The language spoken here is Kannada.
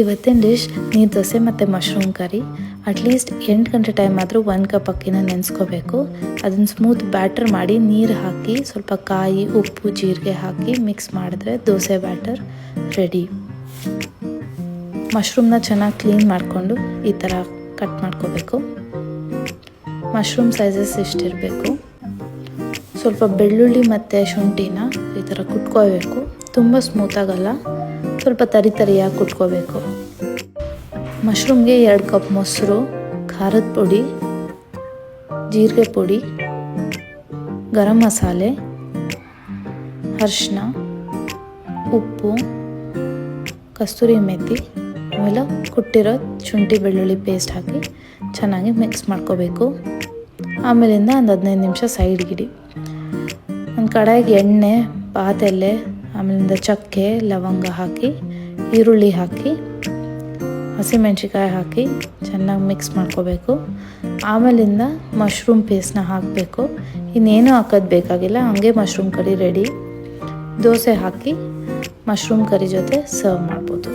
ಇವತ್ತಿನ ಡಿಶ್ ನೀರು ದೋಸೆ ಮತ್ತು ಮಶ್ರೂಮ್ ಕರಿ. ಅಟ್ಲೀಸ್ಟ್ 8 ಗಂಟೆ ಟೈಮ್ ಆದರೂ 1 ಕಪ್ ಅಕ್ಕಿನ ನೆನೆಸ್ಕೋಬೇಕು. ಅದನ್ನು ಸ್ಮೂತ್ ಬ್ಯಾಟರ್ ಮಾಡಿ ನೀರು ಹಾಕಿ ಸ್ವಲ್ಪ ಕಾಯಿ ಉಪ್ಪು ಜೀರಿಗೆ ಹಾಕಿ ಮಿಕ್ಸ್ ಮಾಡಿದ್ರೆ ದೋಸೆ ಬ್ಯಾಟರ್ ರೆಡಿ. ಮಶ್ರೂಮ್ನ ಚೆನ್ನಾಗಿ ಕ್ಲೀನ್ ಮಾಡಿಕೊಂಡು ಈ ಥರ ಕಟ್ ಮಾಡ್ಕೋಬೇಕು. ಮಶ್ರೂಮ್ ಸೈಜಸ್ ಇಷ್ಟಿರಬೇಕು. ಸ್ವಲ್ಪ ಬೆಳ್ಳುಳ್ಳಿ ಮತ್ತು ಶುಂಠಿನ ಈ ಥರ ಕುಟ್ಕೋಬೇಕು. ತುಂಬ ಸ್ಮೂತಾಗಲ್ಲ, ಸ್ವಲ್ಪ ತರಿಯಾಗಿ ಕುಟ್ಕೋಬೇಕು. ಮಶ್ರೂಮ್ಗೆ 2 ಕಪ್ ಮೊಸರು, ಖಾರದ ಪುಡಿ, ಜೀರಿಗೆ ಪುಡಿ, ಗರಂ ಮಸಾಲೆ, ಅರಿಶಿನ, ಉಪ್ಪು, ಕಸ್ತೂರಿ ಮೆಥಿ, ಆಮೇಲೆ ಕುಟ್ಟಿರೋ ಶುಂಠಿ ಬೆಳ್ಳುಳ್ಳಿ ಪೇಸ್ಟ್ ಹಾಕಿ ಚೆನ್ನಾಗಿ ಮಿಕ್ಸ್ ಮಾಡ್ಕೋಬೇಕು. ಆಮೇಲಿಂದ ಒಂದು 15 ನಿಮಿಷ ಸೈಡ್ಗಿಡಿ. ಒಂದು ಕಡಾಯಿಗೆ ಎಣ್ಣೆ, ಪಾತೆಲೆ, ಆಮೇಲಿಂದ ಚಕ್ಕೆ ಲವಂಗ ಹಾಕಿ ಈರುಳ್ಳಿ ಹಾಕಿ ಹಸಿಮೆಣ್ಸಿಕಾಯಿ ಹಾಕಿ ಚೆನ್ನಾಗಿ ಮಿಕ್ಸ್ ಮಾಡ್ಕೋಬೇಕು. ಆಮೇಲಿಂದ ಮಶ್ರೂಮ್ ಪೇಸ್ಟ್ನ ಹಾಕಬೇಕು. ಇನ್ನೇನು ಹಾಕೋದು ಬೇಕಾಗಿಲ್ಲ, ಹಾಗೆ ಮಶ್ರೂಮ್ ಕರಿ ರೆಡಿ. ದೋಸೆ ಹಾಕಿ ಮಶ್ರೂಮ್ ಕರಿ ಜೊತೆ ಸರ್ವ್ ಮಾಡ್ಬೋದು.